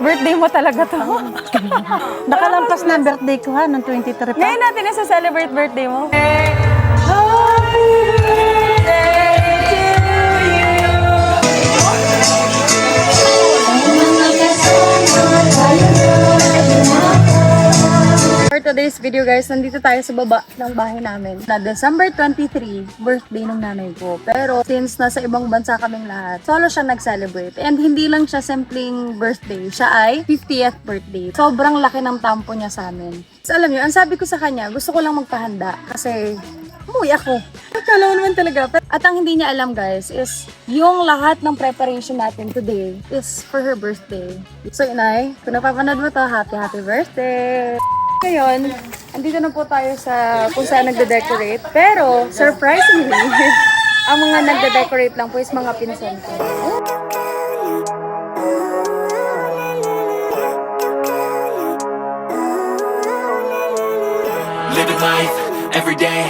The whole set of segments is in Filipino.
Birthday mo talaga to. Nakalampas na ang birthday ko ha, ng 23 pa. Ngayon natin na celebrate birthday mo. For today's video guys, nandito tayo sa baba ng bahay namin. Na December 23, birthday ng nanay ko. Pero since nasa ibang bansa kaming lahat, solo siya nag-celebrate. And hindi lang siya simpleng birthday, siya ay 50th birthday. Sobrang laki ng tampo niya sa amin. So, alam niyo, ang sabi ko sa kanya, gusto ko lang magpahanda kasi umuwi ako. Akala mo naman talaga. At ang hindi niya alam guys is yung lahat ng preparation natin today is for her birthday. So inay, kung napapanood mo to, happy birthday! Ngayon, andito na po tayo sa kung saan nagde-decorate. Pero, surprisingly, ang mga nagde-decorate lang po is mga pinsan ko. Living life every day.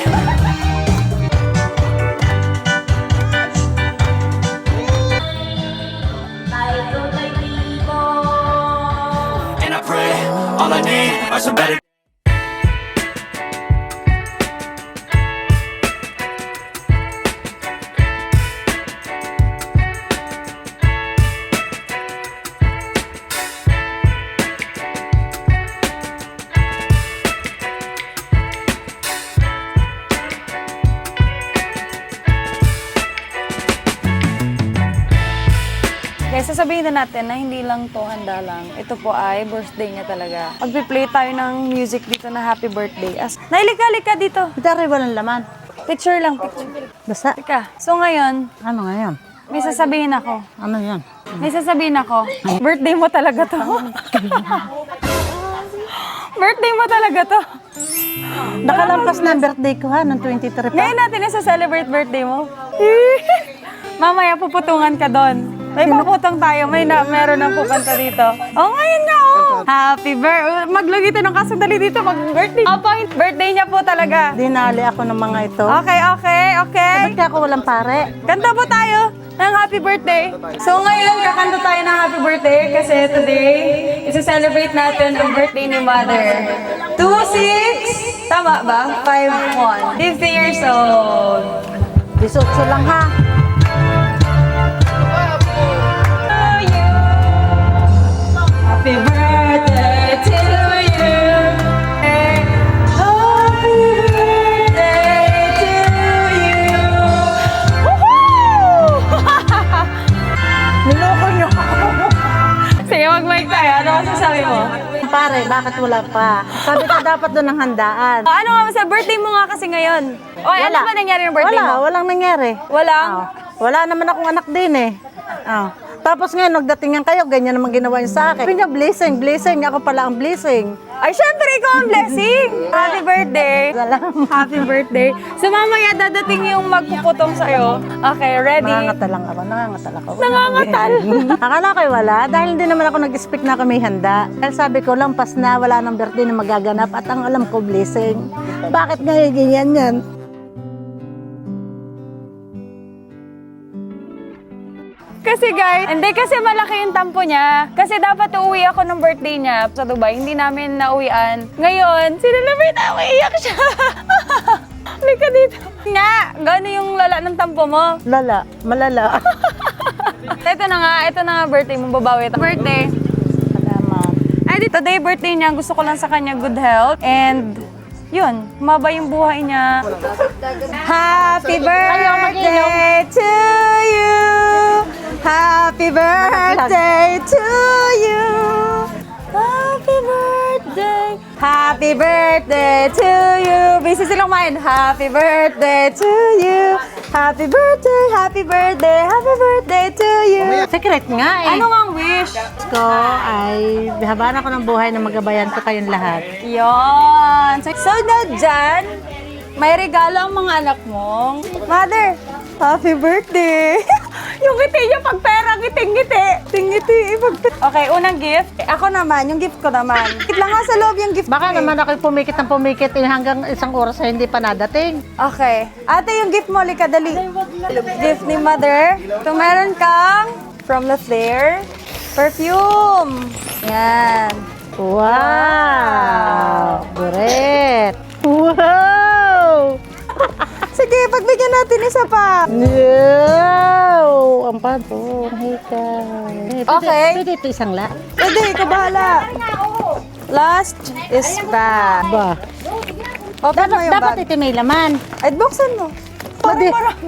And I pray all I need are some better. Guys, sasabihin na natin na hindi lang to handa lang. Ito po ay birthday niya talaga. Magpi-play tayo ng music dito na happy birthday. Nailika dito. Dari walang laman. Picture lang, picture. Basta, Teka, so ngayon, ano nga yan? may sasabihin ako. Ano yan? May sasabihin ako. Birthday mo talaga to. Birthday mo talaga to. Nakalampas na ang birthday ko ha, ng 23 pa. Ngayon natin na celebrate birthday mo. Mamaya puputungan ka doon. May paputong tayo. Meron ng pupunta dito. Oh, ngayon nga oh. Happy birthday. Maglagay tayo ng kasandali dito. Mag-birthday. Birthday niya po talaga. Dinali ako ng mga ito. Okay. Ba't kaya ako walang pare? Kanta po tayo ng happy birthday. So ngayon, kakanta tayo ng happy birthday kasi today, isi-celebrate natin ang birthday ni Mother. 26, tama ba? 51. 50 years old. 18 lang ha. Happy birthday to you. Happy birthday to you. Woohoo! Niloko niyo ako. Sige, mag-mic tayo. Ano masasabi mo? Pare, bakit wala pa? Sabi ko dapat doon ang handaan. Ano nga sa birthday mo nga kasi ngayon? O, ano ba nangyari ng birthday mo? Walang nangyari. Walang? Wala naman akong anak din eh. Tapos ngayon, nagdatingan kayo, ganyan naman ginawa niyo sa akin. Sabi niya, blessing. Ako pala ang blessing. Ay, syempre ikaw ang blessing! Happy birthday! Salamat. Happy birthday! So mamaya dadating yung magpuputong sa'yo. Okay, ready? Nangangatal ako. Nangangatal? Akala ko wala, dahil hindi naman ako nag-speak na kami handa. Dahil sabi ko, lampas na, wala ng birthday na magaganap at ang alam ko, blessing. Bakit ngayon ganyan yan? Kasi guys, hindi kasi malaki yung tampo niya. Kasi dapat uuwi ako ng birthday niya sa Dubai. Hindi namin nauwian. Ngayon, sinelebrate ako, iiyak siya. Halika dito. Nga, gano'n yung lala ng tampo mo? Malala. Ito na nga birthday mo, babawi. Birthday. Salamat. Ay, today birthday niya, gusto ko lang sa kanya good health. And, yun, humaba yung buhay niya. Happy birthday to you! Happy birthday to you! Happy birthday! Happy birthday to you! Busy silang mind. Happy birthday to you! Happy birthday, happy birthday, happy birthday to you! Secret nga eh. Ano nga ang wish? ko ay habaan ako ng buhay na magabayan ko kayong lahat. Yon. So na dyan, may regalo ang mga anak mong. Mother, happy birthday! Yung ngiti niya pag pera, ngiting-ngiti. Ting-ngiti. Okay, unang gift. Ako naman, yung gift ko naman. Wait lang nga sa loob yung gift. Baka naman ako pumikit hanggang isang oras na hindi pa nadating. Okay. Ate, yung gift mo, lika, dali. Gift ni Mother. Ito meron kang From La Flare perfume. Yan. Wow! Buret! Wow! Sige, pagbigyan natin isa pa. Wow! Ang padong, hika. Okay. Pwede ito isang la. Pwede, ikaw bahala. Last is bag. Ba? Open mo yung Dapat bag. ito may laman. Ay, buksan mo.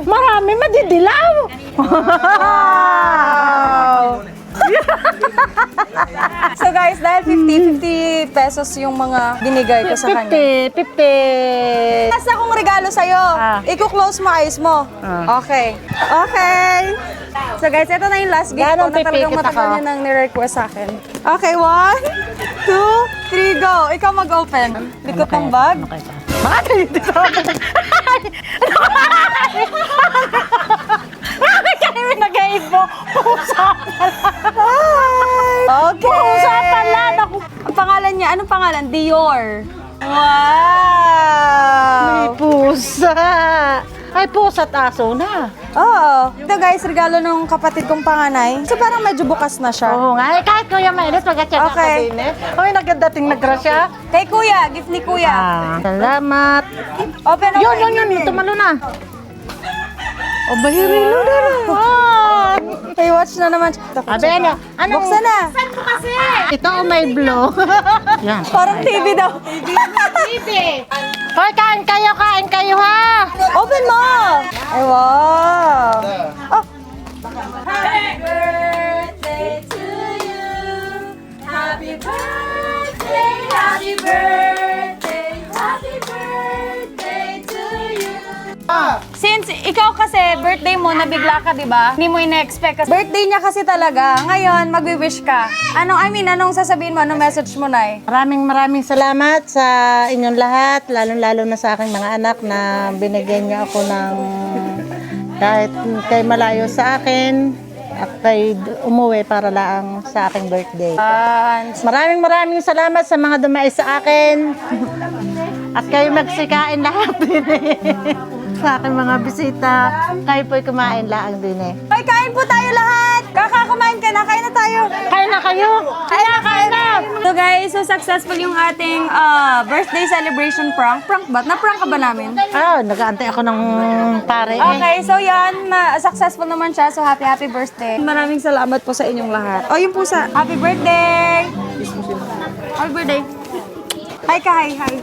Marami, madidilaw! Wow! So guys, dahil 50 pesos yung mga binigay ko sa kanya. 50. Nasa akong regalo sa'yo. Iko-close mo, eyes mo. Okay. Okay. So guys, ito na yung last gift Ganong ko na talagang pipikit matagal ako. niya nang nirequest sa akin. Okay, 1, 2, 3, go. Ikaw mag-open. Likot ng bag. Bakit kami nag-aib mo? Pusa Okay. Pusa pala. Naku. Ang pangalan niya, anong pangalan? Dior. May Wow! pusa. Ay, pusa at aso na. Oo. Ito guys, regalo ng kapatid kong panganay. So parang medyo bukas na siya. Oo nga. Eh, kahit Kuya Mainit, mag-check Okay. ako din eh. Uy, nagdating nagrasya. Kay kuya, gift ni kuya. Salamat. Open, open. Yun. Tumalo na. O, bahirilo na rin. Hey, watch na naman. Abi, ano? Anong? Buksan na. Ito o may blow. Yan. Parang TV daw. Hoy, kain kayo ha. Open mo. Ay, wow. Oh. Happy birthday to you. Happy birthday, happy birthday, happy birthday to you. Since ikaw kasi, birthday mo, nabigla ka, di ba? Hindi mo ina-expect. Birthday niya kasi talaga. Ngayon, magwi-wish ka. Anong sasabihin mo? Anong message mo, Nay? Maraming salamat sa inyong lahat, lalong-lalo na sa aking mga anak na binigyan niyo ako ng kahit kay malayo sa akin at kay umuwi para lang sa aking birthday. Maraming salamat sa mga dumais sa akin at kayo magsikain lahat din sa aking mga bisita. Kayo po'y kumain lang din eh. Ay, kain po tayo lahat! Kakakamain ka na, kain na tayo! Kain na kayo! Kain na! So guys, so successful yung ating birthday celebration prank. Prank ba? Na-prank ka ba namin? Nag-aantay ako ng pare eh. Okay, so yan, successful naman siya. So happy birthday. Maraming salamat po sa inyong lahat. Oh, yung pusa. Happy birthday! Happy birthday. Hi ka, hi.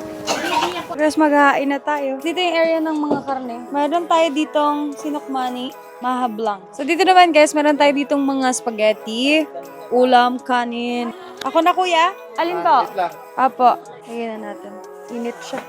Guys, maghahain na tayo. Dito yung area ng mga karne. Meron tayo ditong sinukmani, mahablang. So dito naman guys, meron tayo ditong mga spaghetti, ulam, kanin. Ako na kuya. Alin po? Apo. Lagyan na natin. Init siya.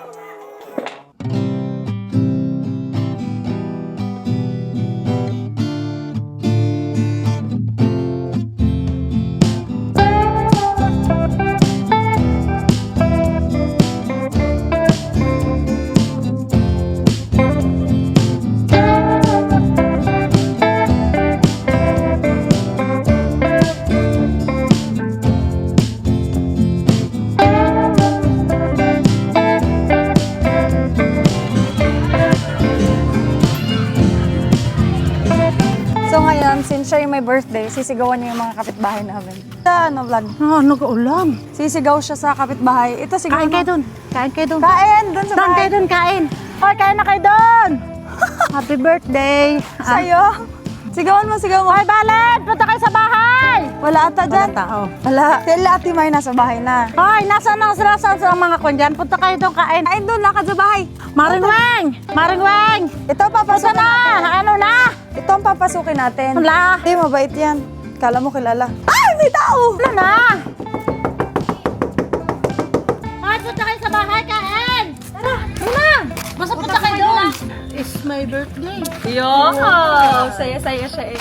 So ngayon, since siya yung may birthday, sisigawan niya yung mga kapitbahay namin. Vlog? Nag-ulam. Sisigaw siya sa kapitbahay. Ito, sigaw Kain kayo dun. Kain kayo dun. Kain! Doon sa Doon bahay. kayo dun, kain. Hoy, kain na kayo dun. Happy birthday. Sa'yo. Sigawan mo. Hoy, Balen, punta kayo sa bahay. Wala ata dyan. Walang tao. Wala. Sila Ate May nasa bahay na. Hoy, nasaan sa mga kondyan? Punta kayo dun, kain. Kain doon, lakad sa bahay. Maringweng. Ito, Punta papasukin na. natin. Ano na? Ito ang papasukin natin. Wala. Hindi, mabait yan. Kala mo kilala. Ay, may tao! Ano na? Hoy, punta kayo sa bahay, kain. Tara, ano na? Basta punta kayo dun. It's my birthday. Yo! Saya-saya siya eh.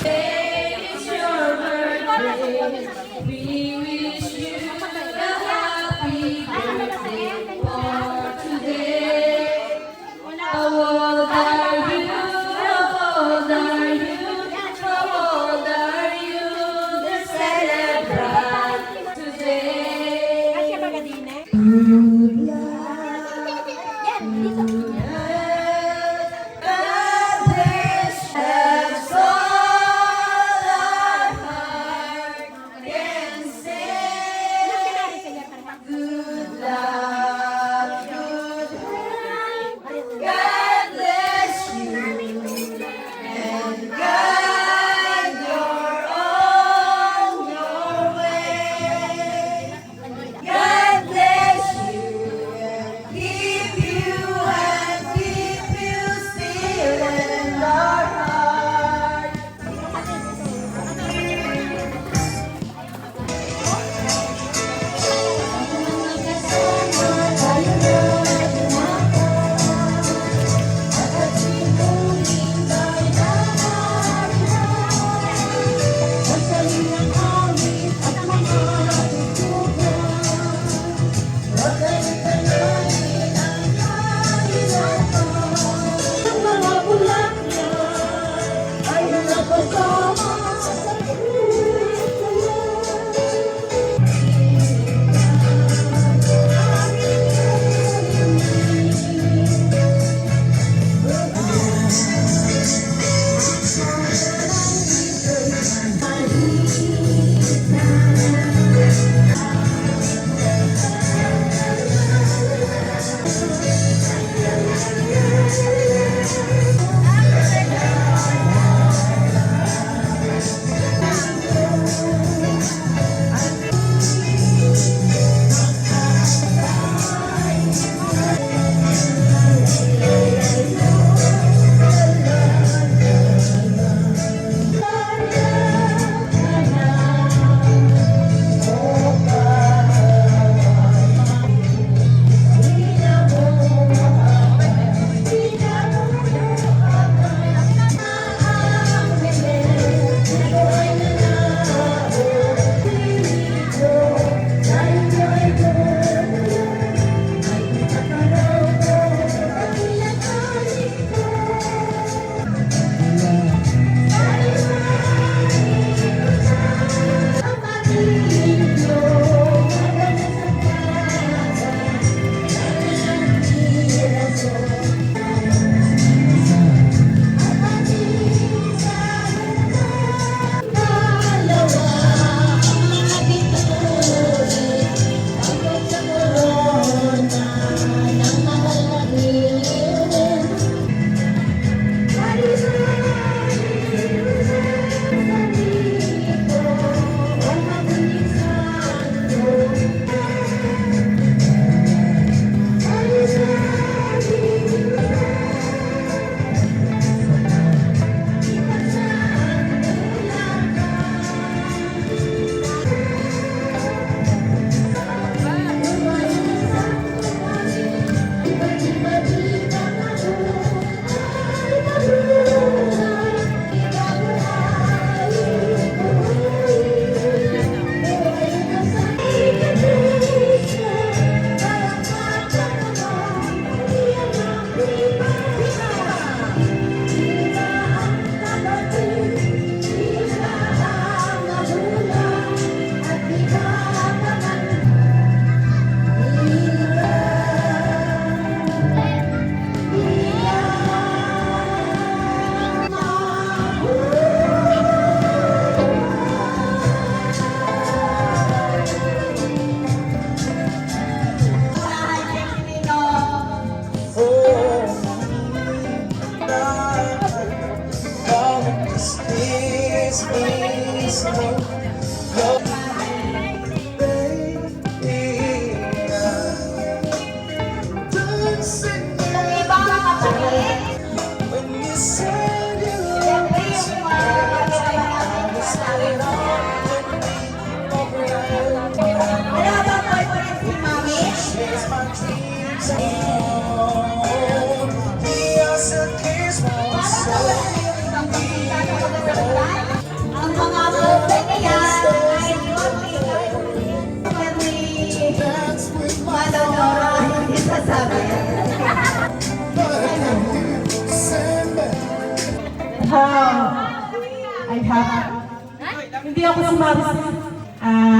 Hindi ako sumama.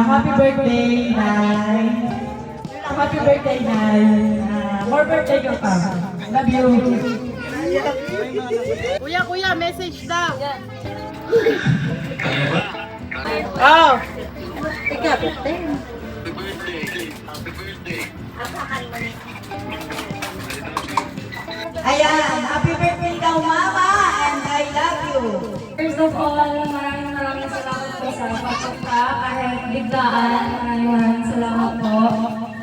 Happy birthday, Nay. Happy birthday, Nay. More birthday ka pa. Love you. Kuya, message daw. Oh! Ikaw, birthday. Ayan, happy birthday daw, Mama, and I love you. First of all, maraming salamat po sa pagpunta kahit biglaan. Maraming salamat po.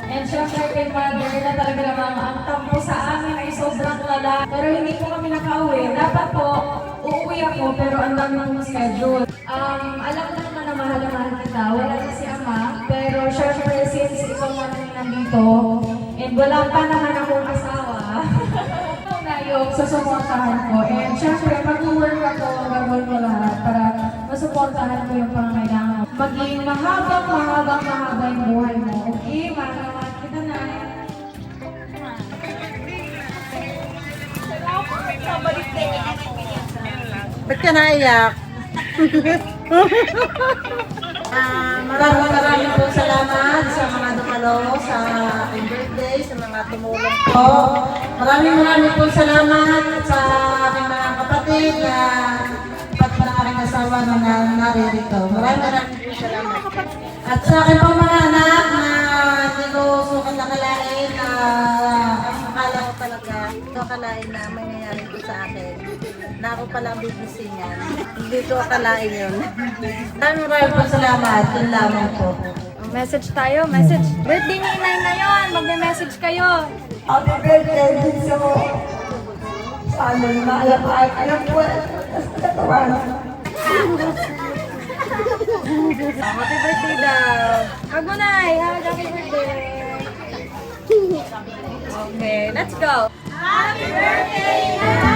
And syempre kay Mother na talaga namang ang tampo sa amin ay sobrang lala. Pero hindi po kami nakauwi. Dapat po, uuwi ako pero ang dami ng schedule. Alam ko naman na mahal na mahal kita. Wala na si Ama. Pero syempre since ikaw naman nandito, and wala pa naman akong asawa. Yung susuportahan ko. And syempre, mag-work ako, gagawin ko lahat para masuportahan ko yung pangangailangan. Maging mahaba yung buhay mo. Okay, mahal kita na. Ba't ka naiyak? Maraming po salamat sa mga dumalo sa aking birthday, sa mga tumulong po. Maraming po salamat sa aking mga kapatid na pati ng aking asawa na naririto. Maraming po salamat. At sa aking pong mga anak na hindi ko sukat nakalain na ang akala ko talaga, ito akalain na mangyayari ko sa akin. Na ako pala ang BBC niyan. Hindi ko akalain yun. Maraming po salamat. Yun lamang po. Message tayo, message. Birthday ni Inay ngayon, magme-message kayo. Happy birthday, Binso. Sana maalapaan ka ng buwan. Happy birthday daw. Hug mo na, happy birthday. Okay, let's go. Happy birthday,